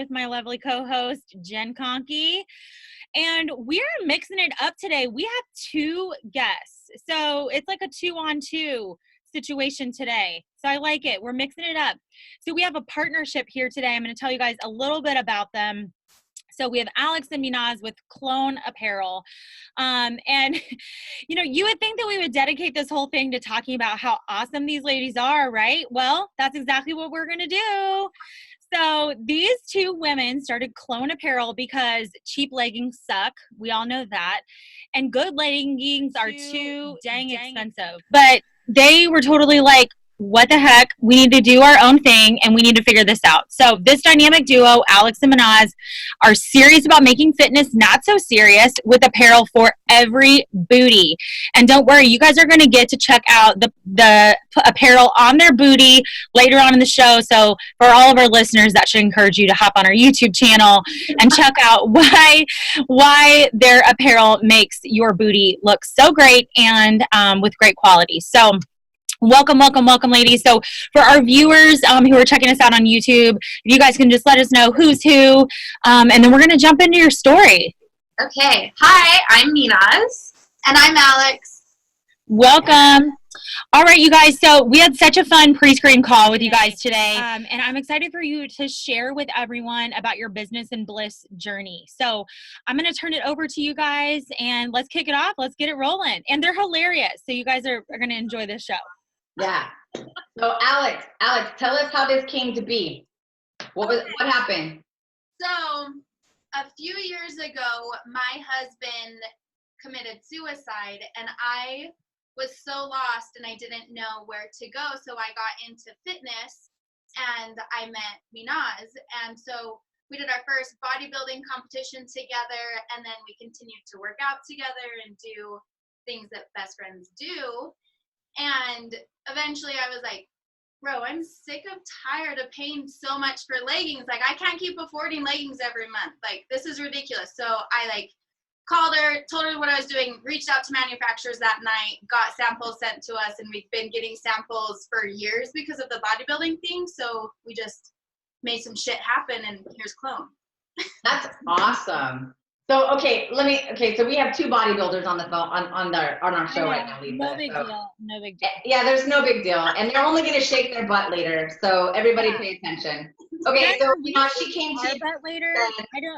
with my lovely co-host, Jen Conkey. And we're mixing it up today. We have two guests. So it's like a 2-on-2 situation today. So I like it. We're mixing it up. So we have a partnership here today. I'm going to tell you guys a little bit about them. So we have Alex and Minaz with klōn Apparel. And, you know, you would think that we would dedicate this whole thing to talking about how awesome these ladies are, right? Well, that's exactly what we're going to do. So these two women started klōn Apparel because cheap leggings suck. We all know that. And good leggings are too dang expensive. But they were totally like, what the heck? We need to do our own thing and we need to figure this out. So this dynamic duo, Alex and Minaz, are serious about making fitness not so serious with apparel for every booty. And don't worry, you guys are going to get to check out the apparel on their booty later on in the show. So for all of our listeners, that should encourage you to hop on our YouTube channel and check out why their apparel makes your booty look so great and with great quality. So welcome, ladies. So for our viewers who are checking us out on YouTube, if you guys can just let us know who's who, and then we're going to jump into your story. Okay. Hi, I'm Minaz. And I'm Alex. Welcome. All right, you guys. So we had such a fun pre-screen call with you guys today, and I'm excited for you to share with everyone about your business and Bliss journey. So I'm going to turn it over to you guys, and let's kick it off. Let's get it rolling. And they're hilarious, so you guys are going to enjoy this show. Yeah. So Alex, tell us how this came to be. What happened? So a few years ago, my husband committed suicide and I was so lost and I didn't know where to go. So I got into fitness and I met Minaz. And so we did our first bodybuilding competition together and then we continued to work out together and do things that best friends do. And eventually I was like, bro, I'm sick of tired of paying so much for leggings. Like, I can't keep affording leggings every month. Like, this is ridiculous. So I called her, told her what I was doing, reached out to manufacturers that night, got samples sent to us, and we've been getting samples for years because of the bodybuilding thing. So we just made some shit happen, and here's klōn. That's awesome. So so we have two bodybuilders on the phone on our show right now, Lisa. No big deal. Yeah, there's no big deal, and they're only gonna shake their butt later. So everybody pay attention. Okay, so she came to butt later.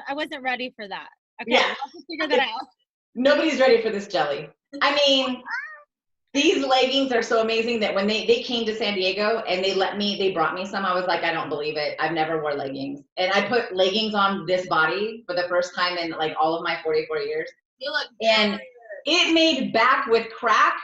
I wasn't ready for that. Okay, yeah. I'll have to figure that out. Nobody's ready for this jelly. I mean, these leggings are so amazing that when they came to San Diego and they brought me some, I was like, I don't believe it. I've never wore leggings. And I put leggings on this body for the first time in like all of my 44 years. You look and it made back with crack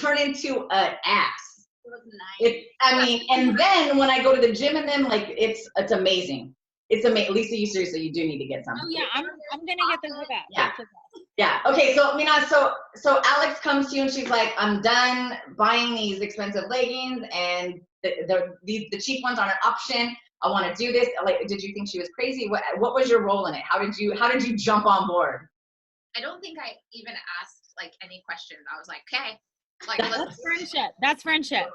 turn into an ass. It was nice. And then when I go to the gym in them, like it's amazing. It's amazing. Lisa, you seriously, you do need to get some. Oh yeah, I'm gonna get them for that. Yeah. Yeah. Okay. So Minaz, so Alex comes to you and she's like, I'm done buying these expensive leggings and the cheap ones aren't an option. I want to do this. Like, did you think she was crazy? What was your role in it? How did you jump on board? I don't think I even asked like any questions. I was like, okay. Like, that's friendship. That's friendship.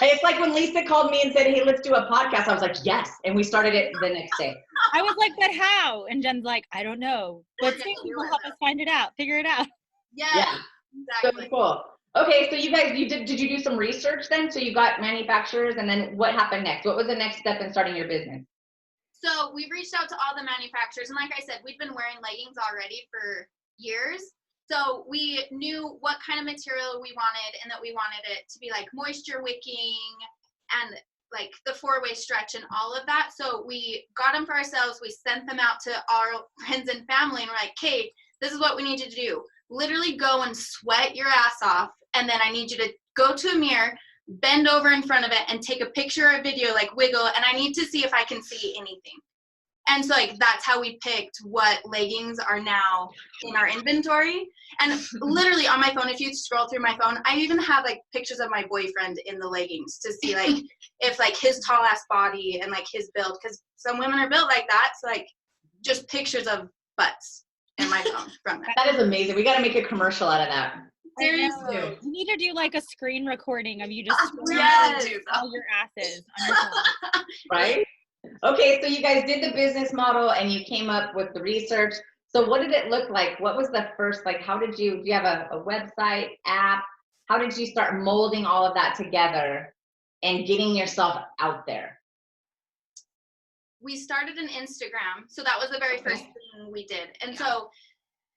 It's like when Lisa called me and said, hey, let's do a podcast. I was like, yes. And we started it the next day. I was like, but how? And Jen's like, I don't know. But will help us find it out, figure it out. Yeah. Exactly. So cool. Okay, so you guys, did you do some research then? So you got manufacturers and then what happened next? What was the next step in starting your business? So we reached out to all the manufacturers. And like I said, we've been wearing leggings already for years. So we knew what kind of material we wanted and that we wanted it to be like moisture wicking and like the 4-way stretch and all of that. So we got them for ourselves. We sent them out to our friends and family and we're like, Kate, this is what we need you to do. Literally go and sweat your ass off. And then I need you to go to a mirror, bend over in front of it and take a picture or a video, like wiggle. And I need to see if I can see anything. And so like that's how we picked what leggings are now in our inventory. And literally on my phone, if you scroll through my phone, I even have like pictures of my boyfriend in the leggings to see like if like his tall ass body and like his build, because some women are built like that. So like just pictures of butts in my phone from that. That is amazing. We got to make a commercial out of that. Seriously. You need to do like a screen recording of you just Yes. all your asses on your phone. Right? Okay, so you guys did the business model and you came up with the research. So what did it look like? What was the first, like, do you have a website, app? How did you start molding all of that together and getting yourself out there? We started an Instagram. So that was the very first thing we did. And so,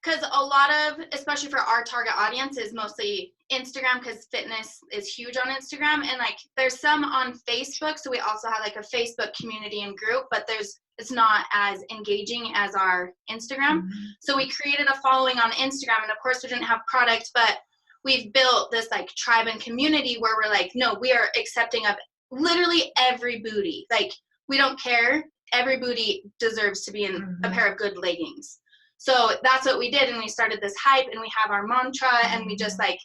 because a lot of, especially for our target audience, is mostly Instagram, because fitness is huge on Instagram. And like there's some on Facebook. So we also have like a Facebook community and group, but it's not as engaging as our Instagram. So we created a following on Instagram, and of course we didn't have product, but we've built this like tribe and community where we're like, no, we are accepting of literally every booty. Like, we don't care. Every booty deserves to be in a pair of good leggings. So that's what we did. And we started this hype, and we have our mantra, and we just like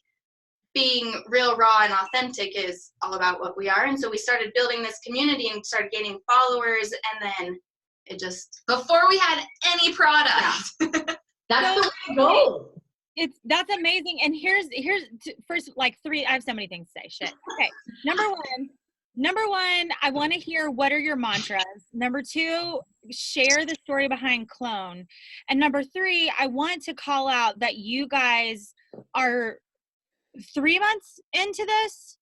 being real, raw, and authentic is all about what we are. And so we started building this community and started gaining followers. And then it just, before we had any product. That's the way to go. That's amazing. And here's first, like I have so many things to say. Shit. Okay. Number one, I want to hear, what are your mantras? Number two, share the story behind klōn. And number three, I want to call out that you guys are 3 months into this,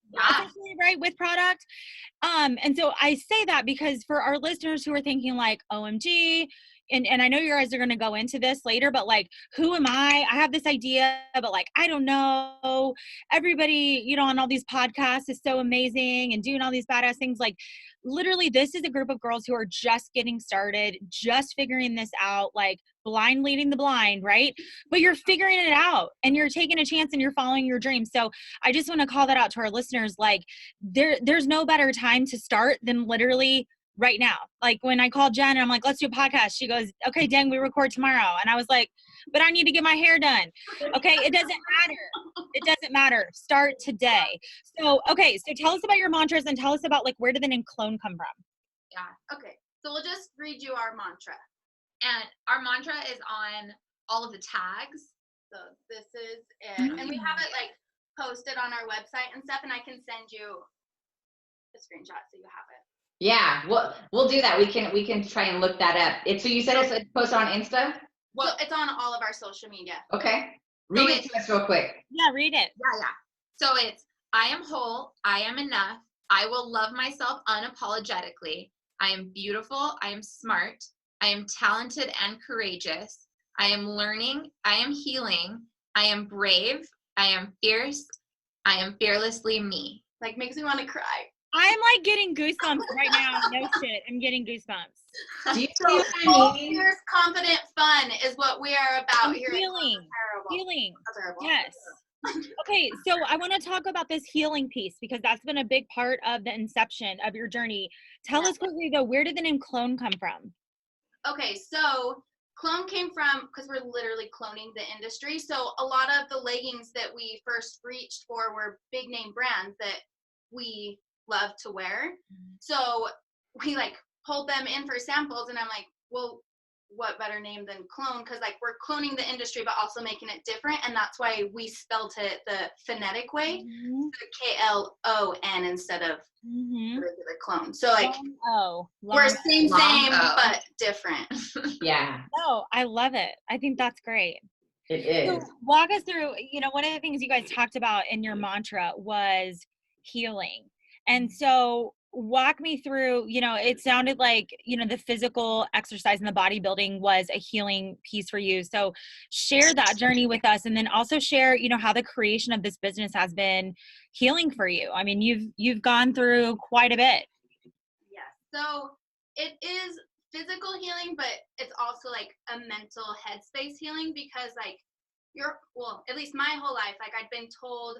right, with product. And so I say that because for our listeners who are thinking like, OMG, and I know you guys are going to go into this later, but like, who am I? I have this idea, but like, I don't know. Everybody, you know, on all these podcasts is so amazing and doing all these badass things. Like, literally, this is a group of girls who are just getting started, just figuring this out, like blind leading the blind, right? But you're figuring it out and you're taking a chance and you're following your dreams. So I just want to call that out to our listeners. Like, there's no better time to start than literally right now. Like when I called Jen and I'm like, let's do a podcast. She goes, okay, dang, we record tomorrow. And I was like, but I need to get my hair done. Okay. It doesn't matter. It doesn't matter. Start today. So, okay. So tell us about your mantras and tell us about like, where did the name klōn come from? Yeah. Okay. So we'll just read you our mantra. And our mantra is on all of the tags. So this is it. And we have it like posted on our website and stuff. And I can send you a screenshot so you have it. Yeah, we'll do that. We can try and look that up. So you said it's posted on Insta? Well, so it's on all of our social media. Okay. Read it to us real quick. Yeah, read it. Yeah. So it's, I am whole, I am enough, I will love myself unapologetically, I am beautiful, I am smart, I am talented and courageous, I am learning, I am healing, I am brave, I am fierce, I am fearlessly me. Like, makes me want to cry. I'm like getting goosebumps right now. No shit. I'm getting goosebumps. Do you see what I mean? Fierce, confident, fun is what we are about here. Healing. Yes. Okay. So I want to talk about this healing piece because that's been a big part of the inception of your journey. Tell us quickly though, where did the name klōn come from? Okay. So klōn came from, because we're literally cloning the industry. So a lot of the leggings that we first reached for were big name brands that we love to wear. So we like pulled them in for samples, and I'm like, well, what better name than klōn? Because like we're cloning the industry but also making it different, and that's why we spelt it the phonetic way, so KLON instead of regular klōn. So like we're same but different. Yeah. No, I love it. I think that's great. It is. So walk us through, you know, one of the things you guys talked about in your mantra was healing. And so walk me through, you know, it sounded like, you know, the physical exercise and the bodybuilding was a healing piece for you. So share that journey with us, and then also share, you know, how the creation of this business has been healing for you. I mean, you've gone through quite a bit. Yeah. So it is physical healing, but it's also like a mental headspace healing, because like at least my whole life, like I'd been told,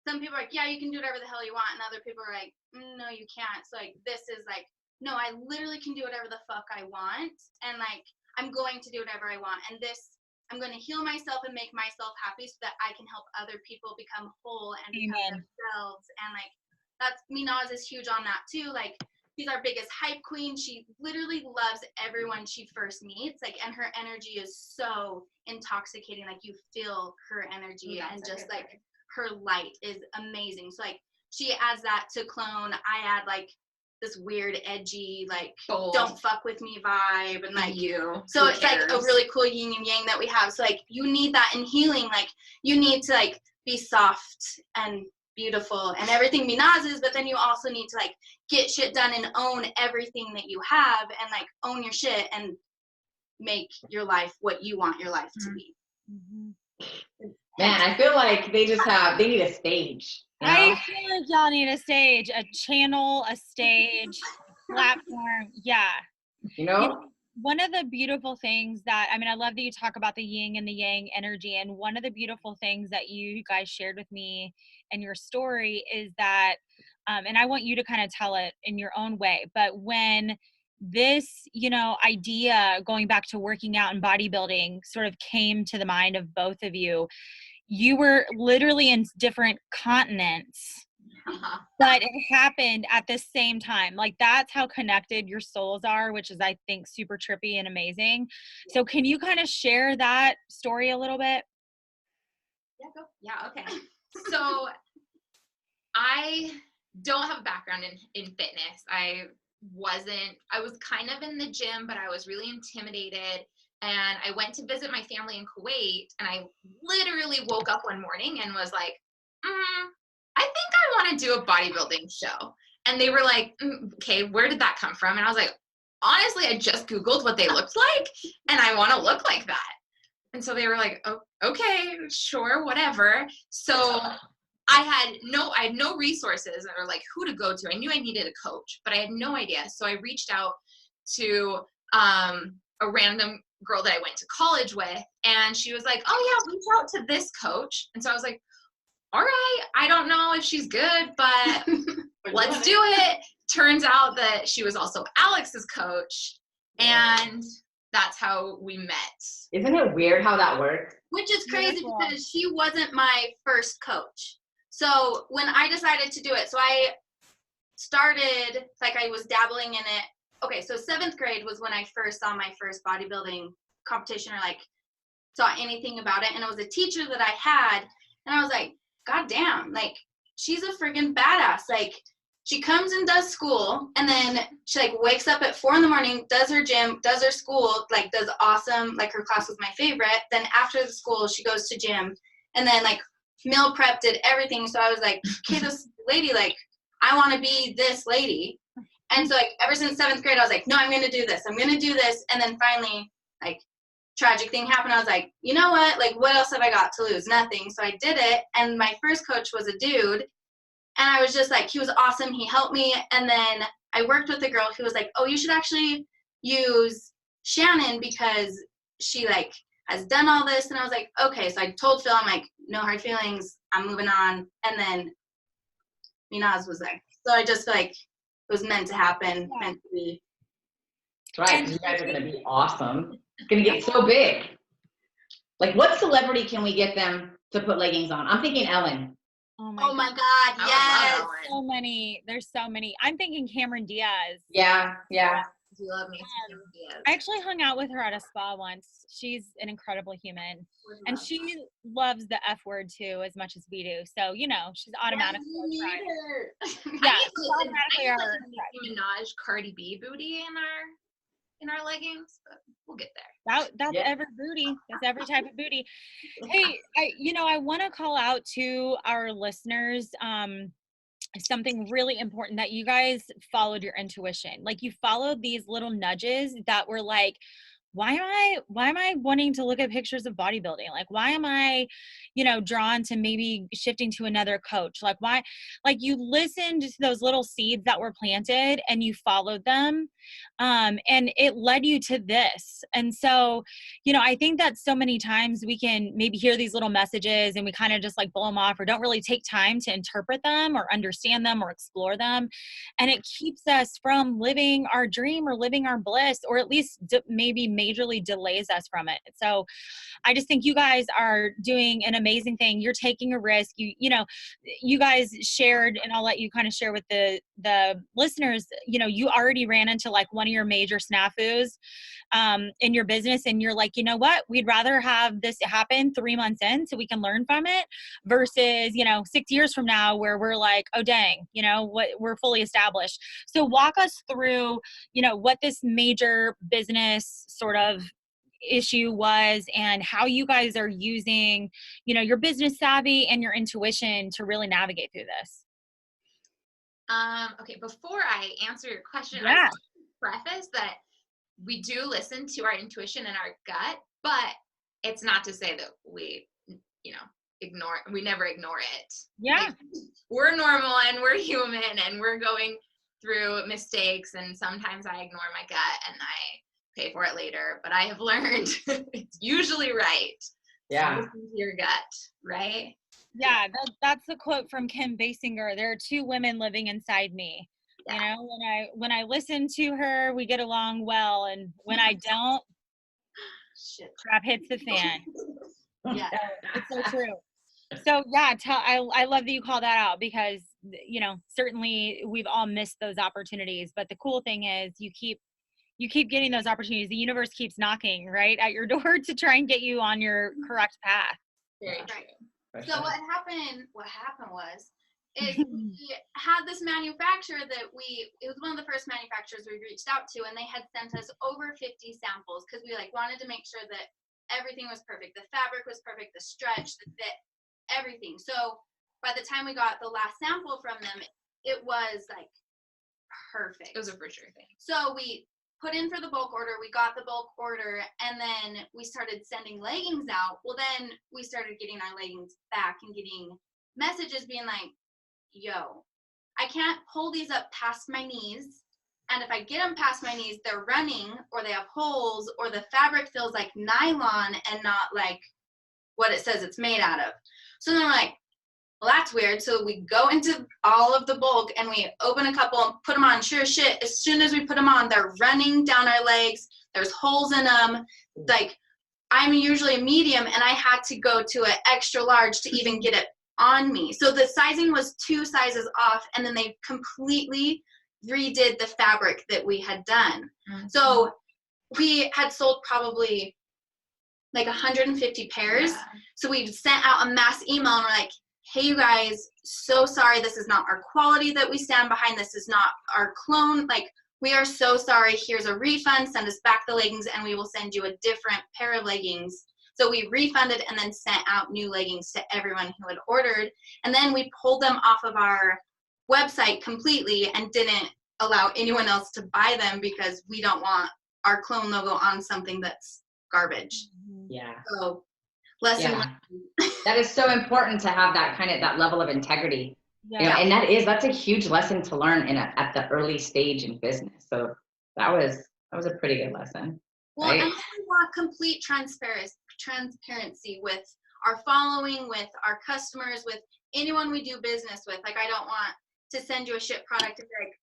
some people are like, yeah, you can do whatever the hell you want. And other people are like, no, you can't. So like, this is like, no, I literally can do whatever the fuck I want. And like, I'm going to do whatever I want. And this, I'm going to heal myself and make myself happy so that I can help other people become whole and become themselves. And like, Minaz is huge on that too. Like, she's our biggest hype queen. She literally loves everyone she first meets. Like, and her energy is so intoxicating. Like, you feel her energy and just like, her light is amazing. So like she adds that to klōn. I add like this weird, edgy, like, Bold. don't fuck with me vibe. And like, you. so Who it's like a cares? really cool yin and yang that we have. So like, you need that in healing. Like, you need to like be soft and beautiful and everything Minaz is, but then you also need to like get shit done and own everything that you have and like own your shit and make your life what you want your life to be. Man, I feel like they need a stage. You know? I feel like y'all need a stage, a channel, a stage, platform. Yeah. You know? One of the beautiful things that, I mean, I love that you talk about the yin and the yang energy. And one of the beautiful things that you guys shared with me in your story is that, and I want you to kind of tell it in your own way, but when this, you know, idea going back to working out and bodybuilding sort of came to the mind of both of you, you were literally in different continents. But it happened at the same time. Like, that's how connected your souls are, which is, I think, super trippy and amazing. So can you kind of share that story a little bit? Yeah, okay. So I don't have a background in fitness. I was kind of in the gym, but I was really intimidated. And I went to visit my family in Kuwait, and I literally woke up one morning and was like, I think I want to do a bodybuilding show. And they were like, okay, where did that come from? And I was like, honestly, I just Googled what they looked like, and I want to look like that. And so they were like, oh, okay, sure, whatever. So I had no resources or like who to go to. I knew I needed a coach, but I had no idea. So I reached out to a random girl that I went to college with, and she was like, oh yeah, reach out to this coach. And so I was like, all right, I don't know if she's good, but let's do it. Turns out that she was also Alex's coach, and that's how we met. Isn't it weird how that worked? Which is crazy because she wasn't my first coach. So when I decided to do it, so I started, like, I was dabbling in it. Okay, so 7th grade was when I first saw my first bodybuilding competition, or like saw anything about it. And it was a teacher that I had, and I was like, God damn, like, she's a friggin' badass. Like, she comes and does school, and then she like wakes up at 4 a.m, does her gym, does her school, like does awesome. Like, her class was my favorite. Then after the school, she goes to gym, and then like meal prep, did everything. So I was like, okay, this lady, like, I want to be this lady. And so like ever since 7th grade, I was like, no, I'm going to do this. I'm going to do this. And then finally, like, tragic thing happened. I was like, you know what? Like, what else have I got to lose? Nothing. So I did it. And my first coach was a dude. And I was just like, he was awesome. He helped me. And then I worked with a girl who was like, oh, you should actually use Shannon because she like has done all this. And I was like, okay. So I told Phil, I'm like, no hard feelings. I'm moving on. And then Minaz was there. So I just feel like it was meant to happen, meant to be. That's right. You guys are going to be awesome. It's going to get so big. Like, what celebrity can we get them to put leggings on? I'm thinking Ellen. Oh my God, yes. So many. There's so many. I'm thinking Cameron Diaz. Yeah. You love me. I actually hung out with her at a spa once. She's an incredible human. And she loves the F word too, as much as we do. So, you know, she's automatically her. Yeah, she's automatically our Nicki Minaj, Cardi B booty in our leggings, but we'll get there. That's every booty. That's every type of booty. Hey, I want to call out to our listeners something really important, that you guys followed your intuition. Like, you followed these little nudges that were like, why am I wanting to look at pictures of bodybuilding? Like, why am I, drawn to maybe shifting to another coach? Like, why? Like, you listened to those little seeds that were planted and you followed them. And it led you to this. And so, I think that so many times we can maybe hear these little messages and we kind of just like blow them off, or don't really take time to interpret them or understand them or explore them. And it keeps us from living our dream or living our bliss, or at least maybe majorly delays us from it. So I just think you guys are doing an amazing thing. You're taking a risk. You guys shared, and I'll let you kind of share with the listeners, you already ran into like one of your major snafus in your business, and you're like, you know what, we'd rather have this happen 3 months in so we can learn from it versus 6 years from now where we're like, oh dang, what, we're fully established. So walk us through what this major business sort of issue was and how you guys are using your business savvy and your intuition to really navigate through this. Okay, before I answer your question, Yeah. I want to preface that we do listen to our intuition and our gut, but it's not to say that we never ignore it. Yeah. Like, we're normal and we're human and we're going through mistakes, and sometimes I ignore my gut and I pay for it later, but I have learned it's usually right. Yeah. So listen to your gut, right? Yeah, that's the quote from Kim Basinger. There are two women living inside me. Yeah. When I listen to her, we get along well, and when I don't, Shit. crap hits the fan. Yeah. It's so true. So yeah, I love that you call that out because certainly we've all missed those opportunities. But the cool thing is you keep getting those opportunities. The universe keeps knocking right at your door to try and get you on your correct path. Very Right. true. So what happened was we had this manufacturer that it was one of the first manufacturers we reached out to, and they had sent us over 50 samples because we wanted to make sure that everything was perfect. The fabric was perfect, the stretch, the fit, everything. So by the time we got the last sample from them, it was perfect. It was a for sure thing. So we put in for the bulk order, we got the bulk order, and then we started sending leggings out. Well, then we started getting our leggings back and getting messages being like, yo, I can't pull these up past my knees. And if I get them past my knees, they're running or they have holes or the fabric feels like nylon and not like what it says it's made out of. So then we're like, well, that's weird. So we go into all of the bulk and we open a couple and put them on. Sure as shit, as soon as we put them on, they're running down our legs. There's holes in them. I'm usually a medium and I had to go to an extra large to even get it on me. So the sizing was 2 sizes off, and then they completely redid the fabric that we had done. Mm-hmm. So we had sold probably 150 pairs. Yeah. So we sent out a mass email and we're like, hey, you guys, so sorry. This is not our quality that we stand behind. This is not our klōn. We are so sorry. Here's a refund. Send us back the leggings and we will send you a different pair of leggings. So we refunded and then sent out new leggings to everyone who had ordered. And then we pulled them off of our website completely and didn't allow anyone else to buy them because we don't want our klōn logo on something that's garbage. Yeah. So lesson learned. That is so important to have that level of integrity. Yeah. And that's a huge lesson to learn at the early stage in business. So that was a pretty good lesson. Well, right? And we want complete transparency with our following, with our customers, with anyone we do business with. I don't want to send you a shit product and be like,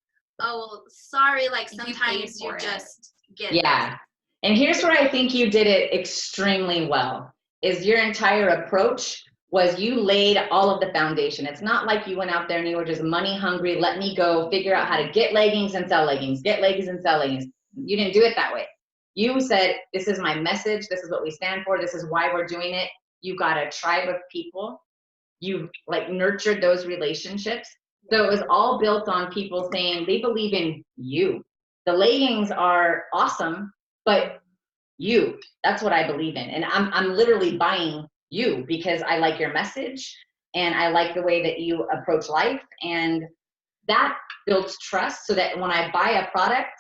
oh, sorry, sometimes you just get it. Yeah. And here's where I think you did it extremely well, is your entire approach was you laid all of the foundation. It's not like you went out there and you were just money hungry, let me go figure out how to get leggings and sell leggings, get leggings and sell leggings. You didn't do it that way. You said, this is my message, this is what we stand for, this is why we're doing it. You got a tribe of people. You nurtured those relationships. So it was all built on people saying they believe in you. The leggings are awesome, but that's what I believe in. And I'm literally buying you because I like your message and I like the way that you approach life. And that builds trust so that when I buy a product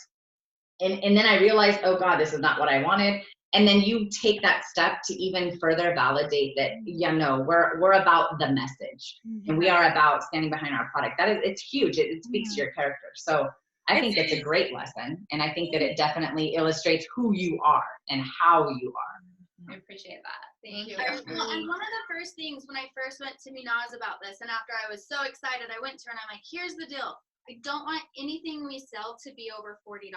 and then I realize, oh God, this is not what I wanted. And then you take that step to even further validate that, we're about the message and we are about standing behind our product. It's huge. It speaks to your character. So I think it's a great lesson. And I think that it definitely illustrates who you are and how you are. I appreciate that. Thank you. Well, and one of the first things when I first went to Minaz about this, and after I was so excited, I went to her and I'm like, here's the deal. I don't want anything we sell to be over $40.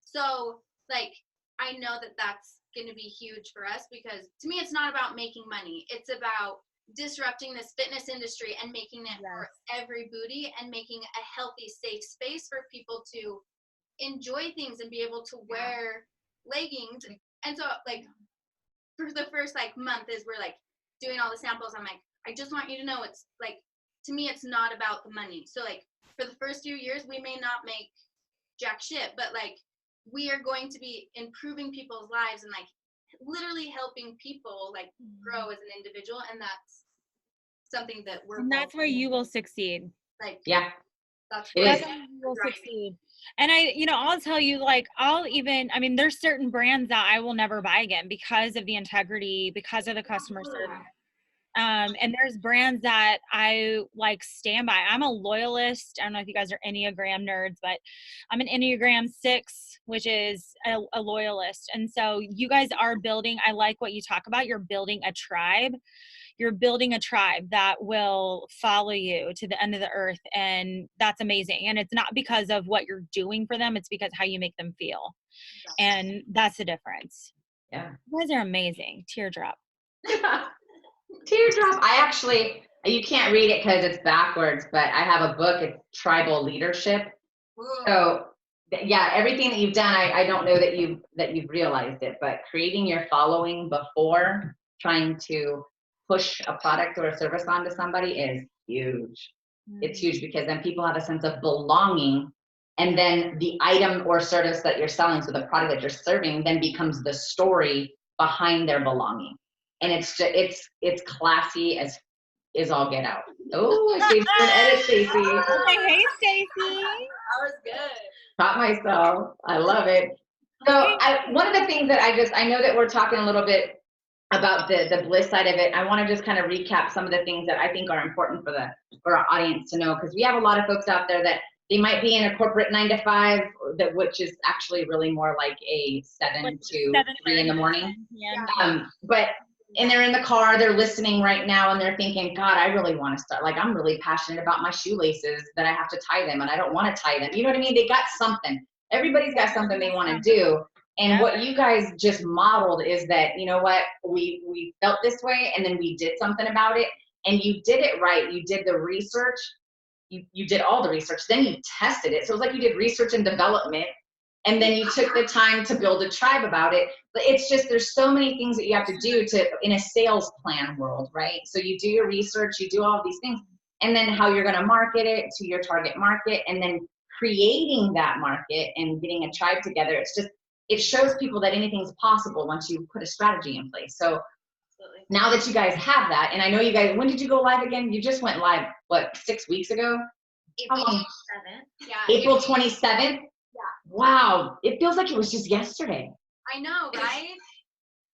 So I know that that's going to be huge for us, because to me, it's not about making money. It's about disrupting this fitness industry and making it for every booty, and making a healthy, safe space for people to enjoy things and be able to wear leggings. And so like for the first like month as we're like doing all the samples, I'm like, I just want you to know, it's like, to me, it's not about the money. So like for the first few years, we may not make jack shit, but like we are going to be improving people's lives and like literally helping people like grow as an individual. And that's something that we're, and that's where you will succeed. like, Yeah. that's Where what you will succeed. And I'll tell you, like, there's certain brands that I will never buy again because of the integrity, because of the customer service. And there's brands that I like stand by. I'm a loyalist. I don't know if you guys are Enneagram nerds, but I'm an Enneagram 6, which is a loyalist. And so you guys are building, I like what you talk about. You're building a tribe. You're building a tribe that will follow you to the end of the earth. And that's amazing. And it's not because of what you're doing for them. It's because how you make them feel. And that's the difference. Yeah. You guys are amazing. Teardrop. Teardrop. You can't read it because it's backwards, but I have a book. It's Tribal Leadership. So yeah, everything that you've done, I don't know that you've realized it, but creating your following before trying to push a product or a service onto somebody is huge. It's huge, because then people have a sense of belonging, and then the item or service that you're selling, so the product that you're serving, then becomes the story behind their belonging. And it's classy as is all get out. Oh, I see an edit, Stacey. Okay, hey Stacey. That was good. Taught myself. I love it. So one of the things that I know that we're talking a little bit about the Bliss side of it. I want to just kind of recap some of the things that I think are important for our audience to know, because we have a lot of folks out there that they might be in a corporate 9 to 5, which is actually really more like a 7 to 3 in the morning. And they're in the car, they're listening right now, and they're thinking, God, I really want to start. Like, I'm really passionate about my shoelaces that I have to tie them, and I don't want to tie them. You know what I mean? They got something. Everybody's got something they want to do. And what you guys just modeled is that, you know what, we felt this way, and then we did something about it, and you did it right. You did the research. You did all the research. Then you tested it. So it was like you did research and development, and then you took the time to build a tribe about it. But it's just, there's so many things that you have to do in a sales plan world, right? So you do your research, you do all of these things, and then how you're going to market it to your target market, and then creating that market and getting a tribe together. It shows people that anything's possible once you put a strategy in place. So now that you guys have that, and I know you guys, when did you go live again? You just went live, what, 6 weeks ago? April 27th. Yeah. April 27th? Yeah. Wow. It feels like it was just yesterday. I know, right?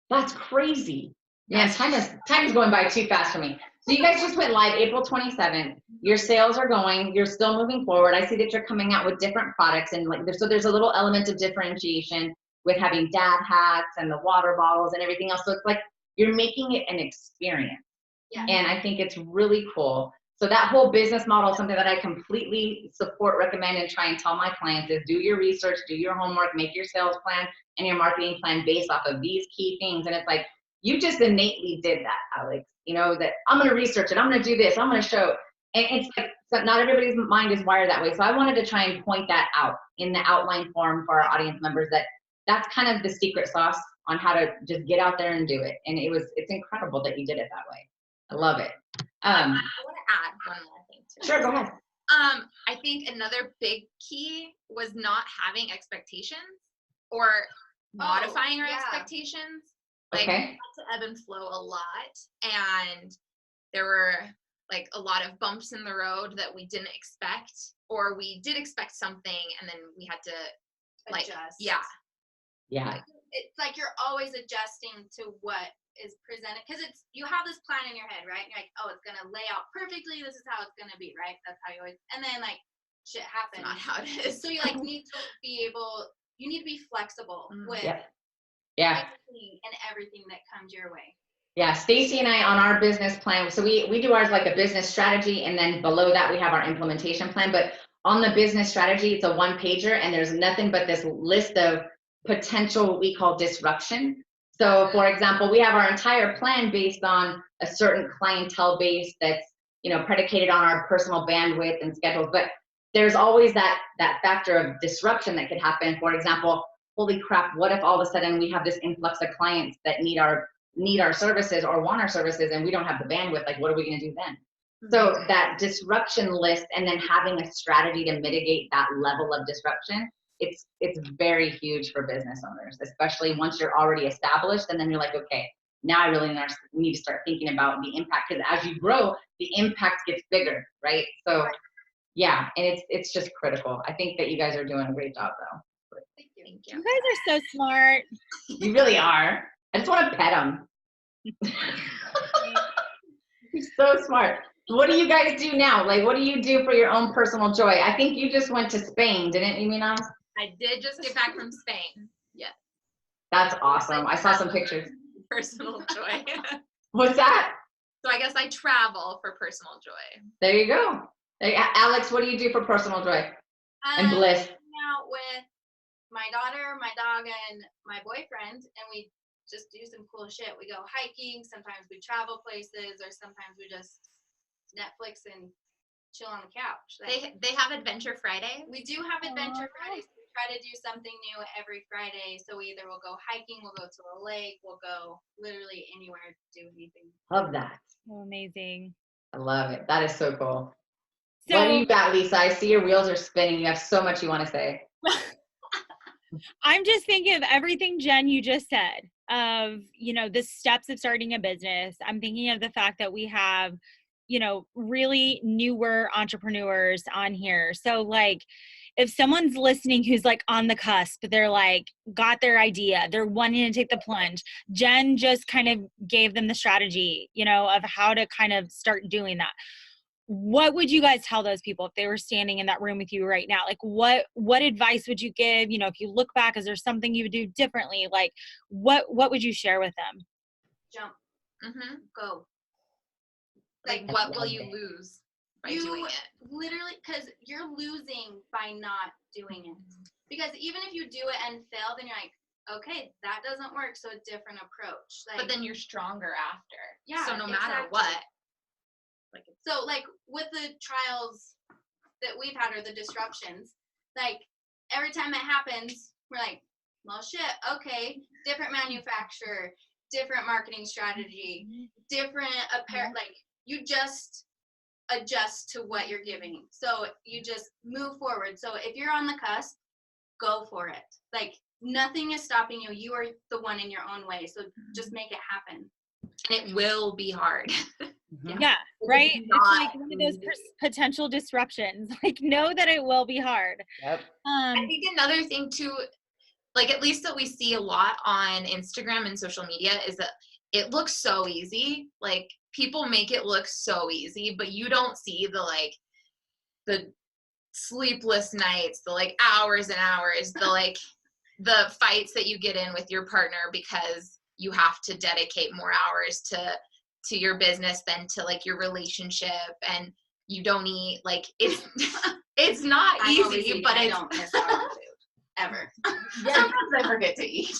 That's crazy. Man, time is going by too fast for me. So you guys just went live April 27th. Your sales are going. You're still moving forward. I see that you're coming out with different products, and so there's a little element of differentiation with having dad hats and the water bottles and everything else. So it's like you're making it an experience. Yeah. And I think it's really cool. So that whole business model is something that I completely support, recommend, and try and tell my clients is do your research, do your homework, make your sales plan and your marketing plan based off of these key things. And it's like, you just innately did that, Alex. You know, that I'm going to research it. I'm going to do this. I'm going to show it. And it's like, so not everybody's mind is wired that way. So I wanted to try and point that out in the outline form for our audience members, that that's kind of the secret sauce on how to just get out there and do it. And it's incredible that you did it that way. I love it. I want to add one more thing to it. Sure, go ahead. I think another big key was not having expectations or modifying our expectations. Like, we had to ebb and flow a lot, and there were like a lot of bumps in the road that we didn't expect, or we did expect something and then we had to adjust. Yeah. It's like you're always adjusting to what is presented, because you have this plan in your head, right? And you're like, oh, it's gonna lay out perfectly. This is how it's gonna be, right? That's how you always. And then like shit happens. Not how it is. So you like need to be able. You need to be flexible with anything and everything that comes your way. Yeah, Stacey and I on our business plan. So we do ours like a business strategy, and then below that we have our implementation plan. But on the business strategy, it's a 1-pager, and there's nothing but this list of potential what we call disruption. So for example, we have our entire plan based on a certain clientele base that's, you know, predicated on our personal bandwidth and schedules, but there's always that factor of disruption that could happen. For example, holy crap, what if all of a sudden we have this influx of clients that need our services or want our services and we don't have the bandwidth? Like, what are we going to do then? So that disruption list, and then having a strategy to mitigate that level of disruption, it's very huge for business owners, especially once you're already established. And then you're like, okay, now I really need to start thinking about the impact, because as you grow, the impact gets bigger, right? So yeah, and it's just critical. I think that you guys are doing a great job, though. Thank you. You guys are so smart. You really are. I just want to pet them. You're so smart. What do you guys do now? Like, what do you do for your own personal joy? I think you just went to Spain, didn't you, Minaz? I did just get back from Spain. Yes. That's awesome. I saw some pictures. Personal joy. What's that? So I guess I travel for personal joy. There you go. Alex, what do you do for personal joy and bliss? Hang out with my daughter, my dog, and my boyfriend, and we just do some cool shit. We go hiking. Sometimes we travel places, or sometimes we just Netflix and chill on the couch. They have Adventure Friday. We do have Adventure Fridays. We try to do something new every Friday. So we either will go hiking, we'll go to a lake, we'll go literally anywhere to do anything. Love that. Oh, amazing. I love it. That is so cool. So, what do you got, Lisa? I see your wheels are spinning. You have so much you want to say. I'm just thinking of everything, Jen, you just said, of, you know, the steps of starting a business. I'm thinking of the fact that we have, you know, really newer entrepreneurs on here. So like, if someone's listening who's like on the cusp, they're like, got their idea, they're wanting to take the plunge. Jen just kind of gave them the strategy, you know, of how to kind of start doing that. What would you guys tell those people if they were standing in that room with you right now? Like, what advice would you give? You know, if you look back, is there something you would do differently? Like, what would you share with them? Jump. Mm-hmm. Go. Like, what will you lose by doing it? Literally, because you're losing by not doing it. Because even if you do it and fail, then you're like, okay, that doesn't work, so a different approach. Like, but then you're stronger after. Yeah. So no matter what. So like with the trials that we've had, or the disruptions, like every time it happens, we're like, well, shit, okay, different manufacturer, different marketing strategy, different apparel. Like, you just adjust to what you're giving. So you just move forward. So if you're on the cusp, go for it. Like, nothing is stopping you. You are the one in your own way. So just make it happen. And it will be hard. Yeah, right? It's like one of those potential disruptions. Like, know that it will be hard. Yep. I think another thing too, like at least that we see a lot on Instagram and social media, is that it looks so easy. Like, people make it look so easy, but you don't see the sleepless nights, the like hours and hours, the like the fights that you get in with your partner because you have to dedicate more hours to your business than to like your relationship, and you don't eat. Like, it's not easy, but I don't miss our food ever. Sometimes I forget to eat.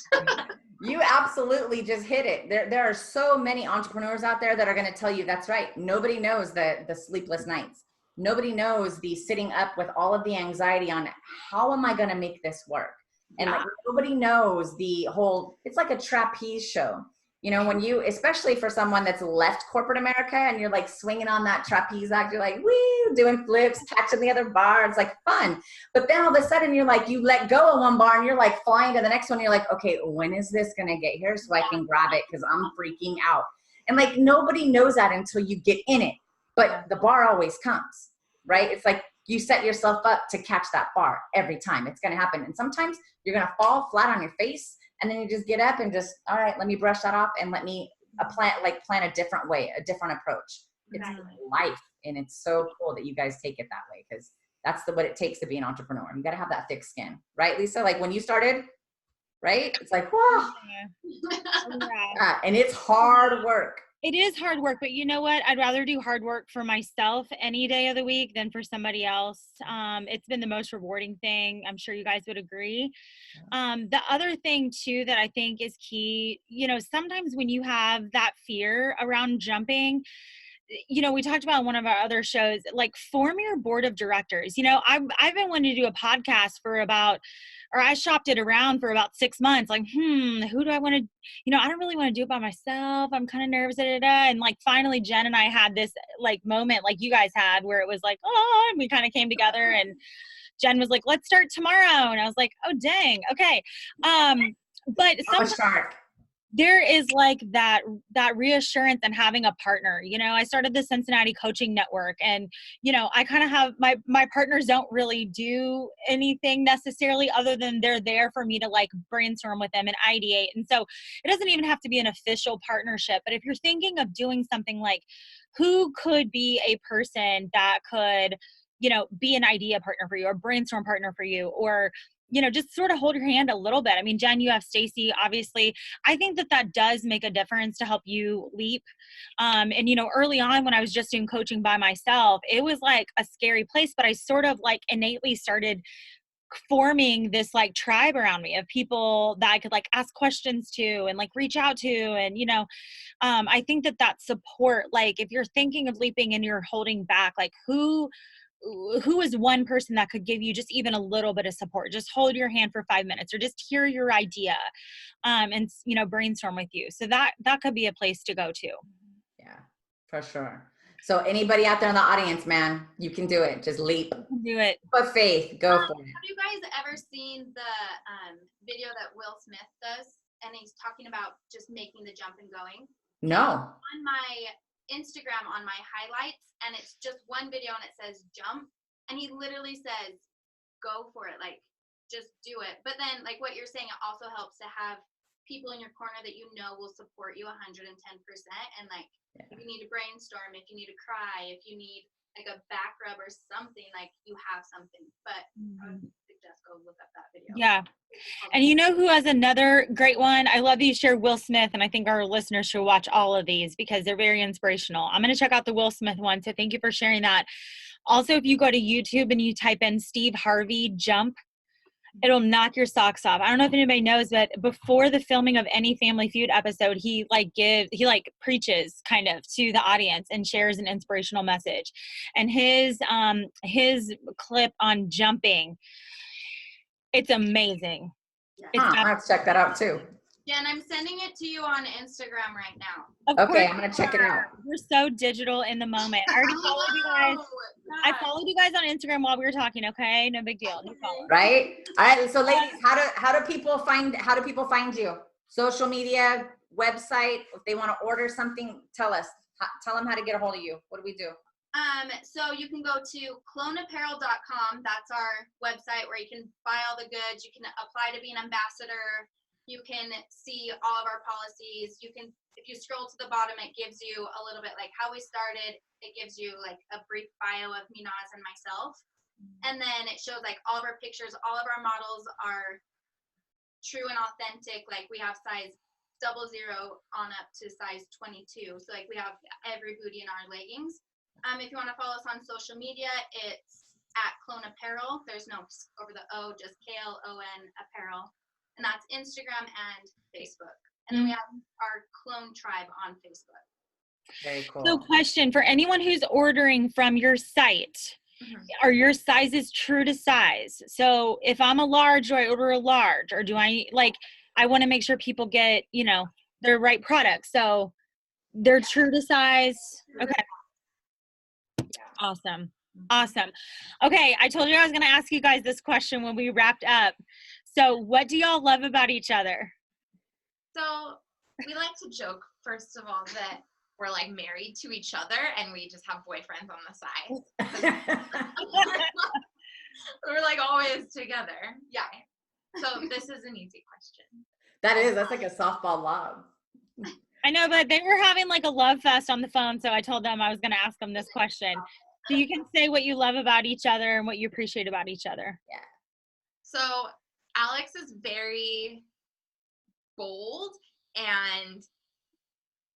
You absolutely just hit it. There are so many entrepreneurs out there that are going to tell you that's right. Nobody knows the sleepless nights. Nobody knows the sitting up with all of the anxiety on how am I going to make this work? And like, nobody knows the whole, it's like a trapeze show. You know, when you, especially for someone that's left corporate America and you're like swinging on that trapeze act, you're like, woo, doing flips, catching the other bar. It's like fun. But then all of a sudden you're like, you let go of one bar and you're like flying to the next one. You're like, okay, when is this going to get here so I can grab it? Because I'm freaking out. And like, nobody knows that until you get in it. But the bar always comes, right? It's like you set yourself up to catch that bar every time. It's going to happen. And sometimes you're going to fall flat on your face. And then you just get up and just, all right, let me brush that off and let me plan a different way, a different approach. It's life. And it's so cool that you guys take it that way, because that's what it takes to be an entrepreneur. You got to have that thick skin, right, Lisa? Like when you started, right? It's like, whoa. Yeah. And it's hard work. It is hard work, but you know what? I'd rather do hard work for myself any day of the week than for somebody else. It's been the most rewarding thing. I'm sure you guys would agree. The other thing too that I think is key, sometimes when you have that fear around jumping, we talked about in one of our other shows, like form your board of directors. I've been wanting to do a podcast I shopped it around for about 6 months. Like, who do I want to, I don't really want to do it by myself. I'm kind of nervous. And like, finally, Jen and I had this like moment like you guys had where it was like, oh, and we kind of came together and Jen was like, let's start tomorrow. And I was like, oh, dang. Okay. But sometimes there is like that reassurance and having a partner. I started the Cincinnati Coaching Network, and I kind of have my partners don't really do anything necessarily other than they're there for me to like brainstorm with them and ideate. And so it doesn't even have to be an official partnership, but if you're thinking of doing something, like who could be a person that could be an idea partner for you or brainstorm partner for you, or just sort of hold your hand a little bit. I mean, Jen, you have Stacy, obviously. I think that does make a difference to help you leap. And, early on when I was just doing coaching by myself, it was like a scary place, but I sort of like innately started forming this like tribe around me of people that I could like ask questions to and like reach out to. And, I think that support, like if you're thinking of leaping and you're holding back, like who is one person that could give you just even a little bit of support, just hold your hand for 5 minutes or just hear your idea, and brainstorm with you. So that could be a place to go to. Yeah, for sure. So anybody out there in the audience, man, you can do it. Just leap. Do it. Put faith. Go for it. Have you guys ever seen the video that Will Smith does? And he's talking about just making the jump and going. No. On my Instagram, on my highlights, and it's just one video and it says jump, and he literally says go for it, like just do it. But then like what you're saying, it also helps to have people in your corner that will support you 110%. And like if you need to brainstorm, if you need to cry, if you need like a back rub or something, like you have something. But I would suggest go look up that video. Yeah. And you know who has another great one? I love that you share Will Smith, and I think our listeners should watch all of these because they're very inspirational. I'm going to check out the Will Smith one, so thank you for sharing that. Also, if you go to YouTube and you type in Steve Harvey jump, it'll knock your socks off. I don't know if anybody knows, but before the filming of any Family Feud episode, he preaches kind of to the audience and shares an inspirational message. And his clip on jumping, it's amazing. Yeah. I'll have to check that out too. Yeah, and I'm sending it to you on Instagram right now. Okay, I'm gonna check it out. We're so digital in the moment. I already followed you guys. I followed you guys on Instagram while we were talking. Okay, no big deal. Right. All right. So, ladies, how do people find you? Social media, website. If they want to order something, tell us. Tell them how to get a hold of you. What do we do? So you can go to klōnapparel.com. That's our website where you can buy all the goods. You can apply to be an ambassador. You can see all of our policies. You can, if you scroll to the bottom, it gives you a little bit like how we started. It gives you like a brief bio of Minaz and myself. And then it shows like all of our pictures. All of our models are true and authentic. Like we have size 00 on up to size 22. So like we have every booty in our leggings. If you want to follow us on social media, it's at klōn Apparel. There's no over the O, just KLON Apparel. And that's Instagram and Facebook. And then we have our Klōn Tribe on Facebook. Very cool. So question for anyone who's ordering from your site, are your sizes true to size? So if I'm a large, do I order a large, or do I want to make sure people get, the right product. So they're true to size. Okay. Awesome. Okay. I told you I was going to ask you guys this question when we wrapped up. So what do y'all love about each other? So we like to joke, first of all, that we're like married to each other and we just have boyfriends on the side. We're like always together. Yeah. So this is an easy question. That's like a softball lob. I know, but they were having like a love fest on the phone, so I told them I was going to ask them this question. So you can say what you love about each other and what you appreciate about each other. Yeah. So Alex is very bold and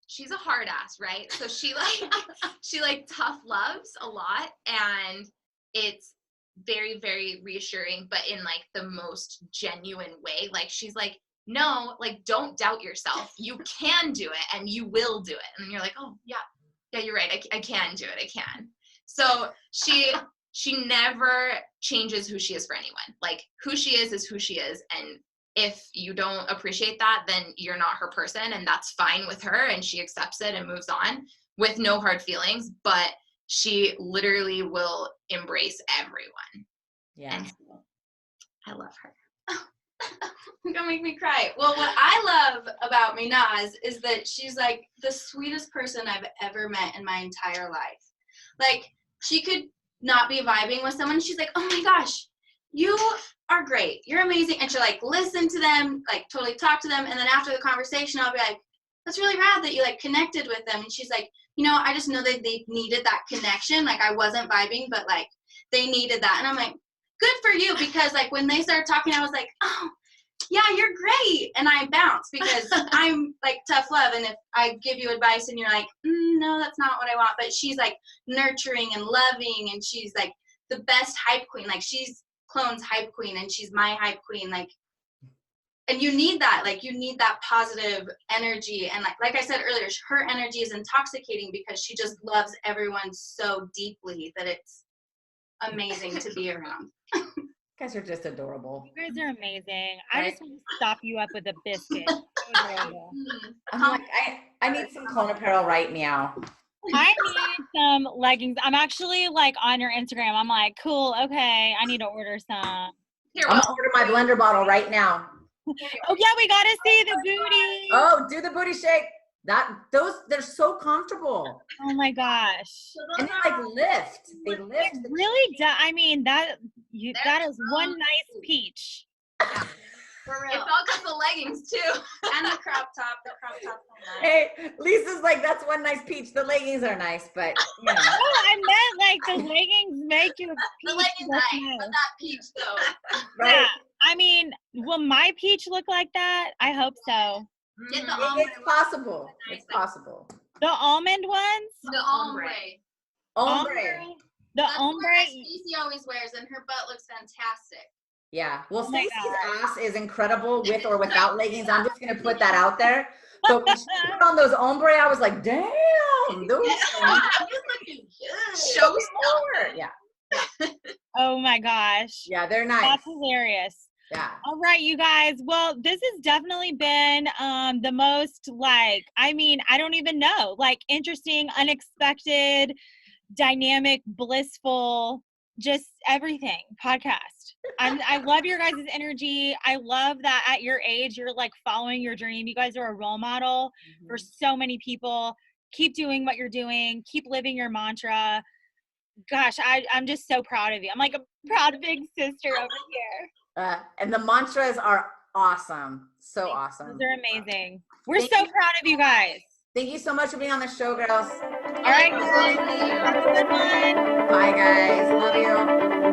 she's a hard ass, right? So she like tough loves a lot, and it's very, very reassuring, but in like the most genuine way. Like she's like, no, like don't doubt yourself. You can do it and you will do it. And you're like, oh yeah, you're right. I can do it. I can. So she never changes who she is for anyone. Like who she is who she is. And if you don't appreciate that, then you're not her person, and that's fine with her. And she accepts it and moves on with no hard feelings, but she literally will embrace everyone. Yeah. And so, I love her. You're gonna make me cry. Well, what I love about Minaz is that she's like the sweetest person I've ever met in my entire life. Like, she could not be vibing with someone. She's like, oh my gosh, you are great. You're amazing. And she'll like listen to them, like totally talk to them. And then after the conversation, I'll be like, that's really rad that you like connected with them. And she's like, you know, I just know that they needed that connection. Like I wasn't vibing, but like they needed that. And I'm like, good for you. Because like when they started talking, I was like, oh, yeah, you're great. And I bounce because I'm like tough love. And if I give you advice and you're like, no, that's not what I want. But she's like nurturing and loving. And she's like the best hype queen. Like she's klōn's hype queen and she's my hype queen. Like, and you need that. Like you need that positive energy. And like I said earlier, her energy is intoxicating because she just loves everyone so deeply that it's amazing to be around. You guys are just adorable. You guys are amazing. Right? I just want to stop you up with a biscuit. So adorable. I'm like, I need some klōn apparel right now. I need some leggings. I'm actually like on your Instagram. I'm like, cool, okay, I need to order some. Here, I'm gonna order my blender bottle right now. Oh yeah, we gotta see the booty. Oh, do the booty shake. They're so comfortable. Oh my gosh. And they like lift. They lift. It really does. I mean, that is one nice peach. For It's real. all because the leggings too. And the crop top. The crop top. Hey, Lisa's like, that's one nice peach. The leggings are nice, but you know. Oh, I meant like the leggings make you a The peach leggings look nice, nice. but that peach though. Right? Yeah. I mean, will my peach look like that? I hope so. Get the Mhm. ombre. It's possible. It's possible. The almond ones? The ombre. Ombre. The That's ombre. what Stacey always wears, and her butt looks fantastic. Yeah. Well, Oh my Stacey's ass is incredible with or without leggings. I'm just gonna put that out there. But when she put on those ombre, I was like, damn, those You're looking good. Show more. Yeah. Oh my gosh. Yeah, they're nice. That's hilarious. Yeah. All right, you guys. Well, this has definitely been the most like, I mean, I don't even know, like interesting, unexpected, dynamic, blissful, just everything podcast. I love your guys' energy. I love that at your age, you're like following your dream. You guys are a role model for so many people. Keep doing what you're doing. Keep living your mantra. Gosh, I'm just so proud of you. I'm like a proud big sister over here. And the mantras are awesome. So awesome. Those are amazing. We're so proud of you guys. Thank you so much for being on the show, girls. All right, guys. Have a good one. Bye, guys. Love you.